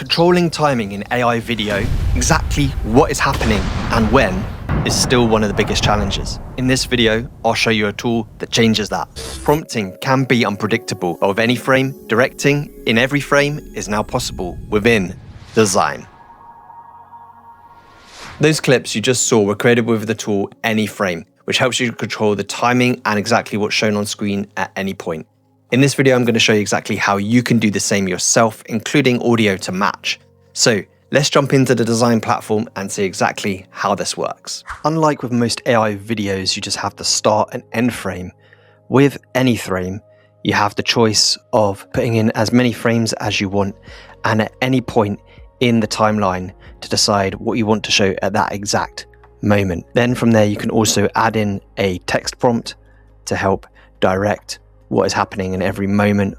Controlling timing in AI video, exactly what is happening and when, is still one of the biggest challenges. In this video, I'll show you a tool that changes that. Prompting can be unpredictable, but with AnyFrame, directing in every frame is now possible within Dzine. Those clips you just saw were created with the tool AnyFrame, which helps you control the timing and exactly what's shown on screen at any point. In this video, I'm going to show you exactly how you can do the same yourself, including audio to match. So let's jump into the Dzine platform and see exactly how this works. Unlike with most AI videos, you just have the start and end frame. With AnyFrame, you have the choice of putting in as many frames as you want and at any point in the timeline to decide what you want to show at that exact moment. Then from there, you can also add in a text prompt to help direct what is happening in every moment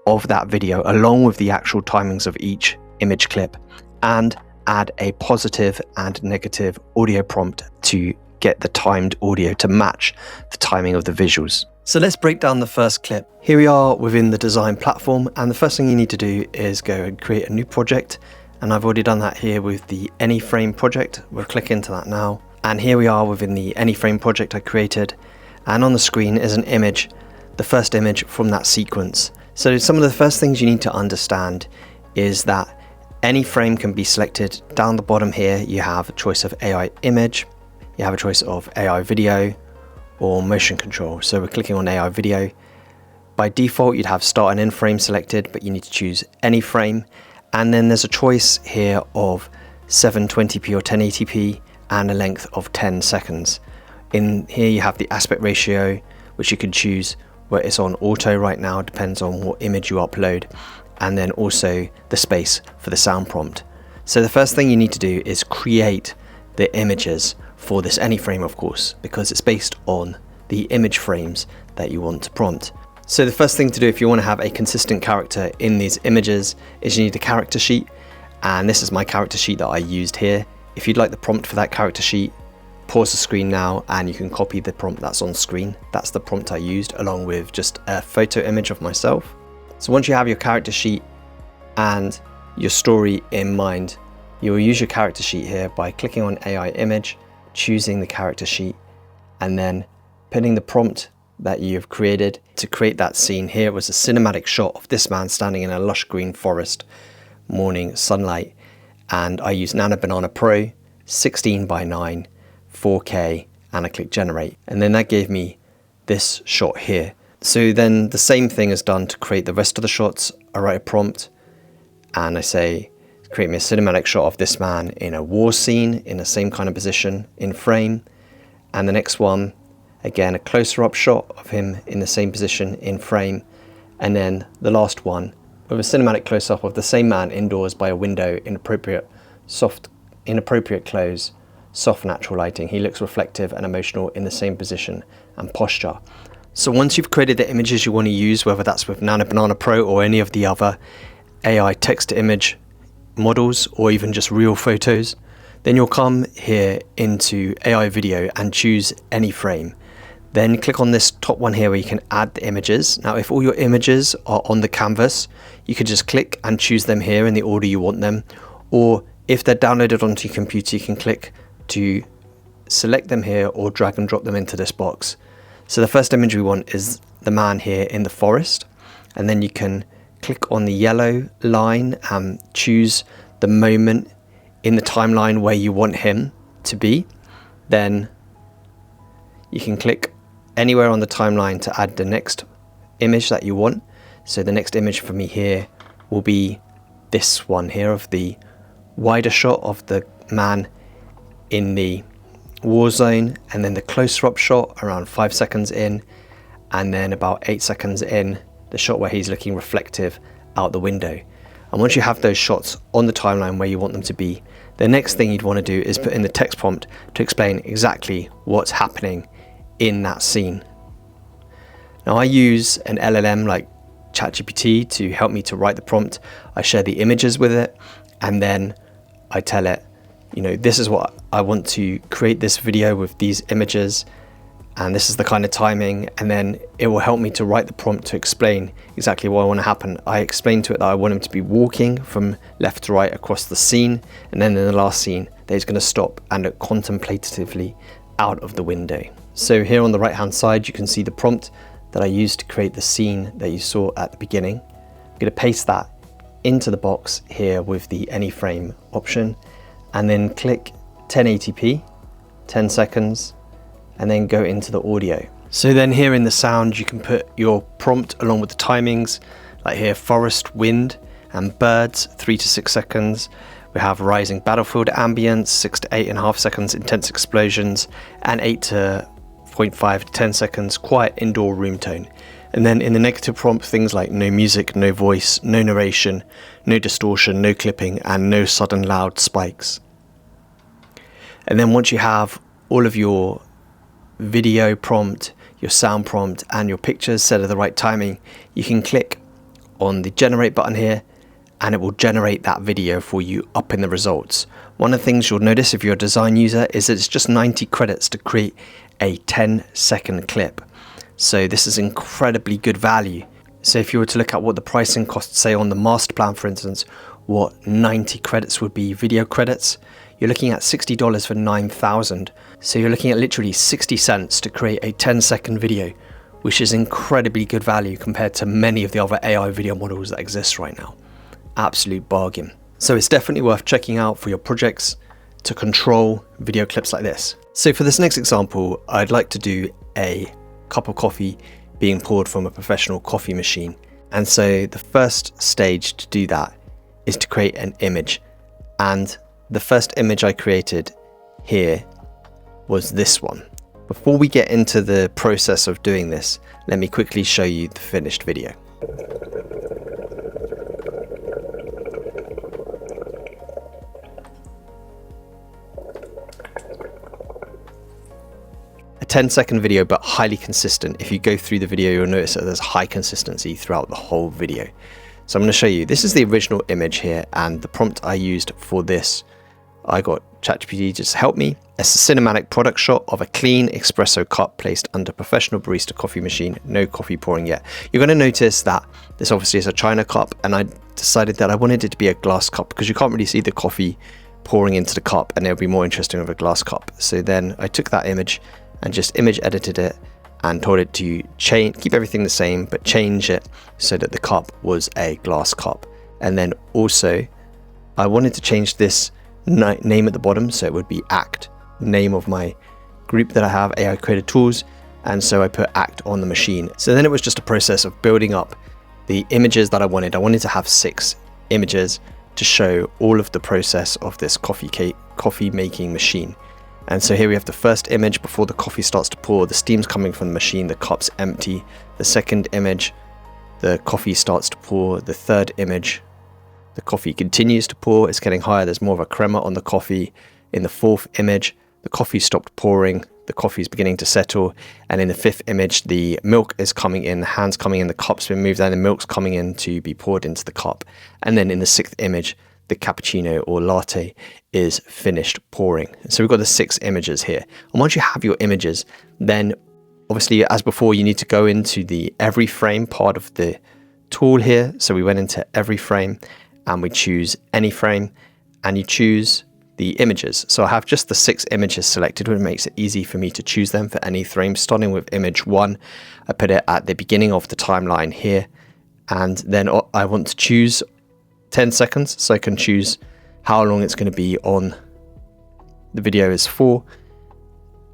of that video, along with the actual timings of each image clip, and add a positive and negative audio prompt to get the timed audio to match the timing of the visuals. So let's break down the first clip. Here we are within the Dzine platform, and the first thing you need to do is go and create a new project. And I've already done that here with the AnyFrame project. We'll click into that now. And here we are within the AnyFrame project I created. And on the screen is an image, the first image from that sequence. So some of the first things you need to understand is that any frame can be selected. Down the bottom here, you have a choice of AI image, you have a choice of AI video or motion control. So we're clicking on AI video. By default, you'd have start and end frame selected, but you need to choose any frame. And then there's a choice here of 720p or 1080p and a length of 10 seconds. In here, you have the aspect ratio, which you can choose where it's on auto right now, depends on what image you upload, and then also the space for the sound prompt. So the first thing you need to do is create the images for this AnyFrame, of course, because it's based on the image frames that you want to prompt. So the first thing to do if you want to have a consistent character in these images is you need a character sheet, and this is my character sheet that I used here. If you'd like the prompt for that character sheet, pause the screen now and you can copy the prompt that's on screen. That's the prompt I used, along with just a photo image of myself. So once you have your character sheet and your story in mind, you will use your character sheet here by clicking on AI image, choosing the character sheet, and then putting the prompt that you've created to create that scene. Here was a cinematic shot of this man standing in a lush green forest, morning sunlight, and I used Nano Banana Pro 16:9 4K, and I click generate, and then that gave me this shot here. So then the same thing is done to create the rest of the shots. I write a prompt and I say create me a cinematic shot of this man in a war scene in the same kind of position in frame, and the next one again a closer up shot of him in the same position in frame, and then the last one with a cinematic close up of the same man indoors by a window in appropriate clothes, soft natural lighting. He looks reflective and emotional in the same position and posture. So once you've created the images you want to use, whether that's with Nano Banana Pro or any of the other AI text to image models or even just real photos, then you'll come here into AI video and choose AnyFrame. Then click on this top one here where you can add the images. Now if all your images are on the canvas, you could just click and choose them here in the order you want them, or if they're downloaded onto your computer, you can click to select them here or drag and drop them into this box. So the first image we want is the man here in the forest, and then you can click on the yellow line and choose the moment in the timeline where you want him to be. Then you can click anywhere on the timeline to add the next image that you want. So the next image for me here will be this one here of the wider shot of the man in the war zone, and then the closer up shot around 5 seconds in, and then about 8 seconds in, the shot where he's looking reflective out the window. And once you have those shots on the timeline where you want them to be, the next thing you'd want to do is put in the text prompt to explain exactly what's happening in that scene. Now I use an LLM like ChatGPT to help me to write the prompt. I share the images with it, and then I tell it, you know, this is what I want to create this video with these images. and this is the kind of timing, and then it will help me to write the prompt to explain exactly what I want to happen. I explained to it that I want him to be walking from left to right across the scene, and then in the last scene that he's going to stop and look contemplatively out of the window. So here on the right hand side you can see the prompt that I used to create the scene that you saw at the beginning. I'm going to paste that into the box here with the AnyFrame option, and then click 1080p, 10 seconds, and then go into the audio. So then here in the sound you can put your prompt along with the timings, like here forest, wind and birds, 3 to 6 seconds. We have rising battlefield ambience, 6 to 8.5 seconds, intense explosions, and 8 to 0.5 to 10 seconds, quiet indoor room tone. And then in the negative prompt, things like no music, no voice, no narration, no distortion, no clipping, and no sudden loud spikes. And then once you have all of your video prompt, your sound prompt, and your pictures set at the right timing, you can click on the generate button here, and it will generate that video for you up in the results. One of the things you'll notice if you're a Dzine user is that it's just 90 credits to create a 10-second clip. So this is incredibly good value. So if you were to look at what the pricing costs, say on the master plan for instance, what 90 credits would be video credits, you're looking at $60 for 9,000. So you're looking at literally 60 cents to create a 10-second video, which is incredibly good value compared to many of the other AI video models that exist right now. Absolute bargain. So it's definitely worth checking out for your projects to control video clips like this. So for this next example, I'd like to do a cup of coffee being poured from a professional coffee machine. And so the first stage to do that is to create an image. And the first image I created here was this one. Before we get into the process of doing this, let me quickly show you the finished video. A 10-second video, but highly consistent. If you go through the video, you'll notice that there's high consistency throughout the whole video. So I'm going to show you, this is the original image here, and the prompt I used for this, I got ChatGPT just to help me. It's a cinematic product shot of a clean espresso cup placed under professional barista coffee machine, no coffee pouring yet. You're going to notice that this obviously is a China cup, and I decided that I wanted it to be a glass cup because you can't really see the coffee pouring into the cup, and it would be more interesting with a glass cup. So then I took that image and just image edited it and told it to keep everything the same, but change it so that the cup was a glass cup. And then also I wanted to change this name at the bottom, so it would be ACT, name of my group that I have, AI Creator Tools, and so I put ACT on the machine. So then it was just a process of building up the images that I wanted. I wanted to have 6 images to show all of the process of this coffee making machine. And so here we have the first image before the coffee starts to pour, the steam's coming from the machine, the cup's empty. The second image, the coffee starts to pour. The third image, the coffee continues to pour, it's getting higher, there's more of a crema on the coffee. In the fourth image, the coffee stopped pouring, the coffee is beginning to settle. And in the fifth image, the milk is coming in, the hand's coming in, the cup's been moved, and the milk's coming in to be poured into the cup. And then in the sixth image, the cappuccino or latte is finished pouring. So we've got the 6 images here. And once you have your images, then obviously as before, you need to go into the every frame part of the tool here. So we went into every frame and we choose AnyFrame, and you choose the images. So I have just the 6 images selected, which makes it easy for me to choose them for any frame. Starting with image 1, I put it at the beginning of the timeline here, and then I want to choose 10 seconds, so I can choose how long it's going to be on the video is for,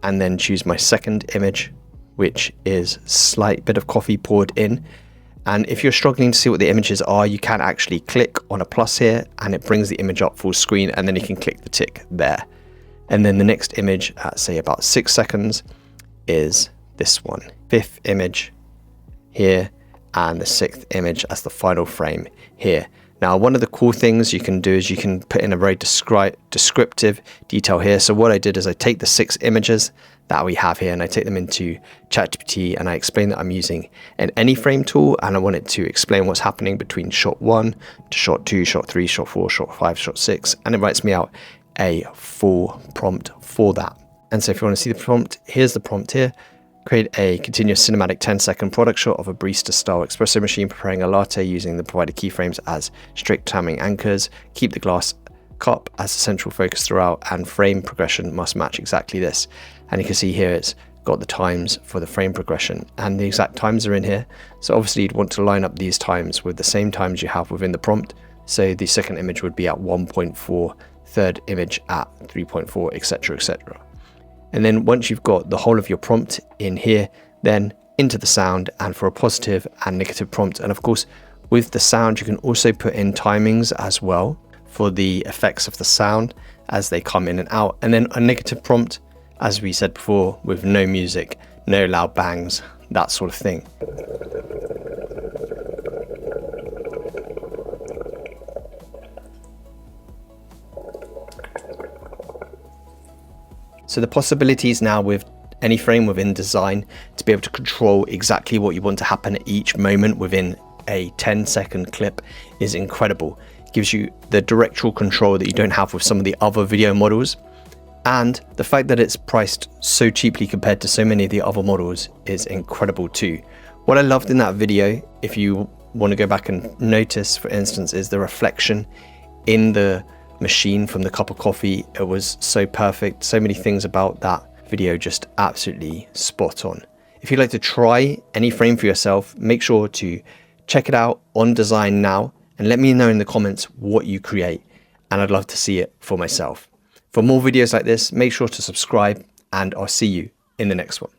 and then choose my second image, which is slight bit of coffee poured in. And if you're struggling to see what the images are, you can actually click on a plus here and it brings the image up full screen, and then you can click the tick there. And then the next image at say about 6 seconds is this one, 5th image here, and the 6th image as the final frame here. Now, one of the cool things you can do is you can put in a very descriptive detail here. So what I did is I take the 6 images that we have here and I take them into ChatGPT and I explain that I'm using an AnyFrame tool, and I want it to explain what's happening between shot 1 to shot 2, shot 3, shot 4, shot 5, shot 6, and it writes me out a full prompt for that. And so if you want to see the prompt, here's the prompt here. Create a continuous cinematic 10-second product shot of a barista-style espresso machine preparing a latte using the provided keyframes as strict timing anchors. Keep the glass cup as a central focus throughout, and frame progression must match exactly this. And you can see here it's got the times for the frame progression, and the exact times are in here. So obviously you'd want to line up these times with the same times you have within the prompt. So the second image would be at 1.4, third image at 3.4, etc, etc. And then once you've got the whole of your prompt in here, then into the sound, and for a positive and negative prompt. And of course, with the sound, you can also put in timings as well for the effects of the sound as they come in and out. And then a negative prompt, as we said before, with no music, no loud bangs, that sort of thing. So the possibilities now with AnyFrame within Dzine to be able to control exactly what you want to happen at each moment within a 10-second clip is incredible. It gives you the directional control that you don't have with some of the other video models. And the fact that it's priced so cheaply compared to so many of the other models is incredible too. What I loved in that video, if you want to go back and notice, for instance, is the reflection in the machine from the cup of coffee. It was so perfect. So many things about that video just absolutely spot on. If you'd like to try AnyFrame for yourself, make sure to check it out on Dzine now and let me know in the comments what you create, and I'd love to see it for myself. For more videos like this, make sure to subscribe, and I'll see you in the next one.